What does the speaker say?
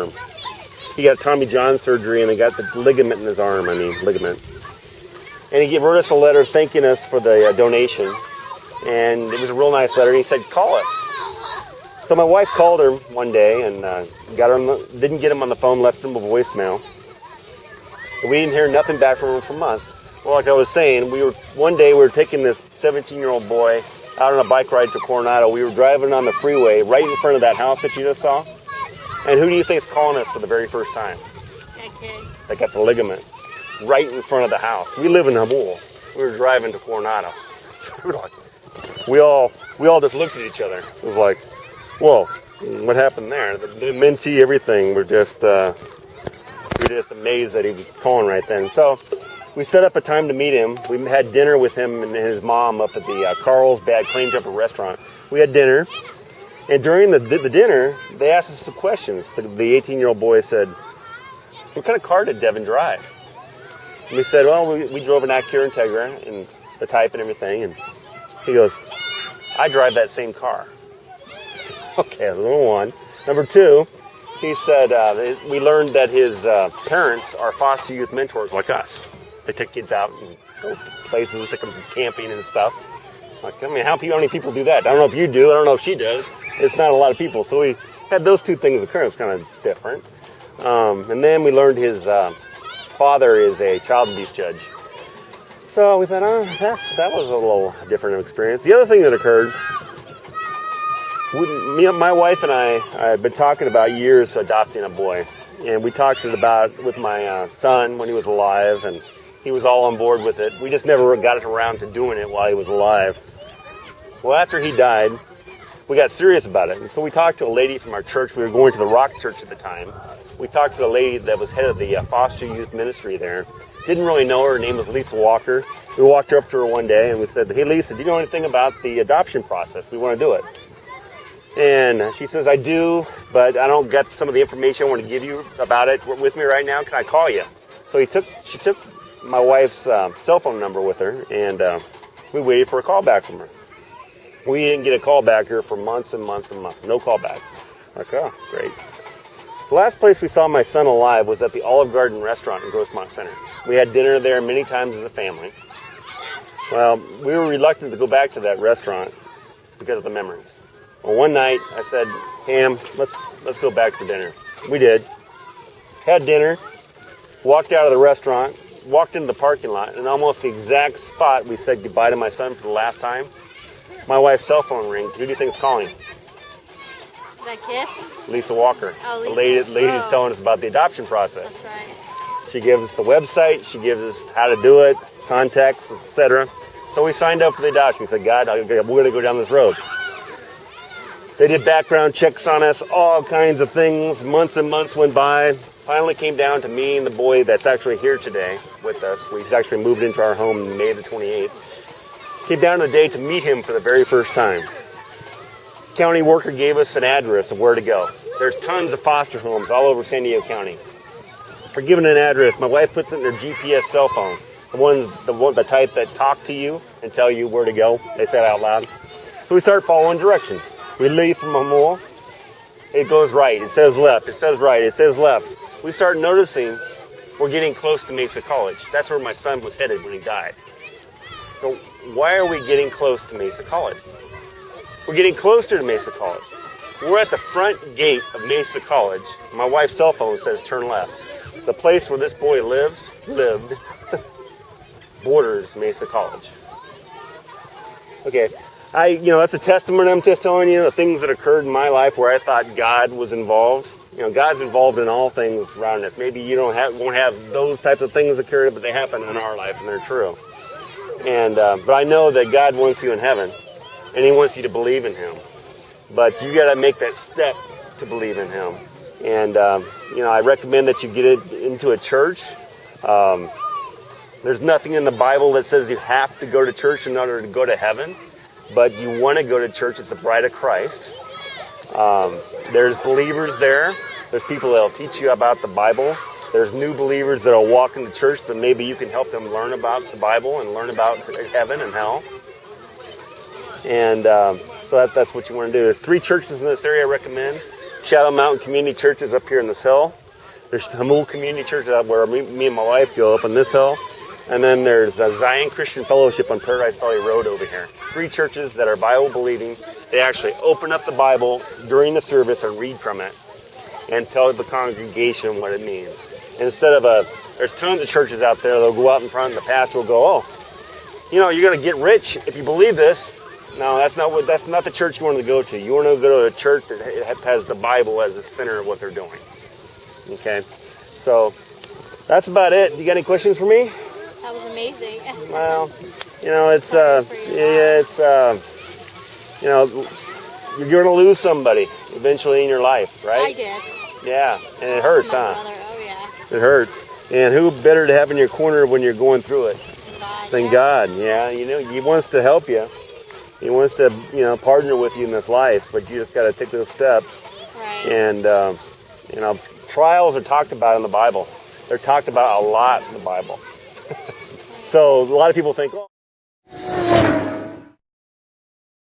arm. He got Tommy John surgery, and they got the ligament in his arm. Ligament. And he wrote us a letter thanking us for the donation. And it was a real nice letter. And he said, call us. So my wife called him one day and didn't get him on the phone, left him a voicemail. And we didn't hear nothing back from him for months. Well, like I was saying, one day we were taking this 17-year-old boy out on a bike ride to Coronado. We were driving on the freeway right in front of that house that you just saw. And who do you think is calling us for the very first time? That kid. That got the ligament right in front of the house. We live in Hamul. We were driving to Coronado. We all just looked at each other. It was like, whoa, what happened there? The mentee, everything. We're just amazed that he was calling right then. So we set up a time to meet him. We had dinner with him and his mom up at the Carlsbad Claim Jumper restaurant. We had dinner. And during the dinner, they asked us some questions. The 18-year-old boy said, what kind of car did Devin drive? And we said, well, we drove an Acura Integra and the type and everything. And he goes, I drive that same car. Okay, number one. Number two, he said, we learned that his parents are foster youth mentors like us. They take kids out and go places, take them camping and stuff. Like, how many people do that? I don't know if you do. I don't know if she does. It's not a lot of people. So we had those two things occur. It's kind of different. And then we learned his father is a child abuse judge. So we thought, that was a little different experience. The other thing that occurred, my wife and I had been talking about years adopting a boy. And we talked about with my son when he was alive, and he was all on board with it. We just never got it around to doing it while he was alive. Well, after he died, we got serious about it. And so we talked to a lady from our church. We were going to the Rock Church at the time. We talked to a lady that was head of the foster youth ministry there. Didn't really know her. Her name was Lisa Walker. We walked up to her one day and we said, hey, Lisa, do you know anything about the adoption process? We want to do it. And she says, I do, but I don't get some of the information I want to give you about it with me right now. Can I call you? So she took my wife's cell phone number with her, and we waited for a call back from her. We didn't get a call back here for months and months and months. No call back. Like, oh, great. The last place we saw my son alive was at the Olive Garden restaurant in Grossmont Center. We had dinner there many times as a family. Well, we were reluctant to go back to that restaurant because of the memories. Well, one night I said, Ham, let's go back for dinner. We did. Had dinner, walked out of the restaurant, walked into the parking lot, and almost the exact spot we said goodbye to my son for the last time, my wife's cell phone rings. Who do you think is calling? That kid? Lisa Walker. Oh, Lisa. The lady's telling us about the adoption process. That's right. She gives us the website. She gives us how to do it, contacts, etc. So we signed up for the adoption. We said, God, we're going to go down this road. They did background checks on us, all kinds of things. Months and months went by. Finally came down to me and the boy that's actually here today with us. He's actually moved into our home May the 28th. Came down to the day to meet him for the very first time. County worker gave us an address of where to go. There's tons of foster homes all over San Diego County. For giving an address, my wife puts it in her GPS cell phone. The type that talk to you and tell you where to go. They say it out loud. So we start following directions. We leave from Hamul. It goes right. It says left. It says right. It says left. We start noticing we're getting close to Mesa College. That's where my son was headed when he died. So why are we getting close to Mesa College? We're getting closer to Mesa College. We're at the front gate of Mesa College. My wife's cell phone says turn left. The place where this boy lived, borders Mesa College. Okay. That's a testament. I'm just telling you the things that occurred in my life where I thought God was involved. God's involved in all things around us. Maybe you won't have those types of things occur, but they happen in our life and they're true. And but I know that God wants you in heaven, and He wants you to believe in Him. But you got to make that step to believe in Him. And I recommend that you get it into a church. There's nothing in the Bible that says you have to go to church in order to go to heaven. But you want to go to church. It's the bride of Christ. There's believers there. There's people that will teach you about the Bible. There's new believers that will walk into church that maybe you can help them learn about the Bible and learn about heaven and hell. And so that's what you want to do. There's 3 churches in this area I recommend. Shadow Mountain Community Church is up here in this hill. There's Hamul Community Church up where me and my wife go up on this hill. And then there's Zion Christian Fellowship on Paradise Valley Road over here. 3 churches that are Bible-believing. They actually open up the Bible during the service and read from it and tell the congregation what it means. And instead of there's tons of churches out there, they'll go out in front and the pastor will go, oh, you're going to get rich if you believe this. No, that's not the church you want to go to. You want to go to a church that has the Bible as the center of what they're doing. Okay? So, that's about it. You got any questions for me? That was amazing. Well, it's you're going to lose somebody eventually in your life, right? I did. Yeah, and it hurts, My huh? brother. Oh, yeah. It hurts. And who better to have in your corner when you're going through it God, than yeah. God? Yeah, He wants to help you. He wants to, partner with you in this life, but you just got to take those steps. Right. And, trials are talked about in the Bible. They're talked about a lot in the Bible. So a lot of people think, oh,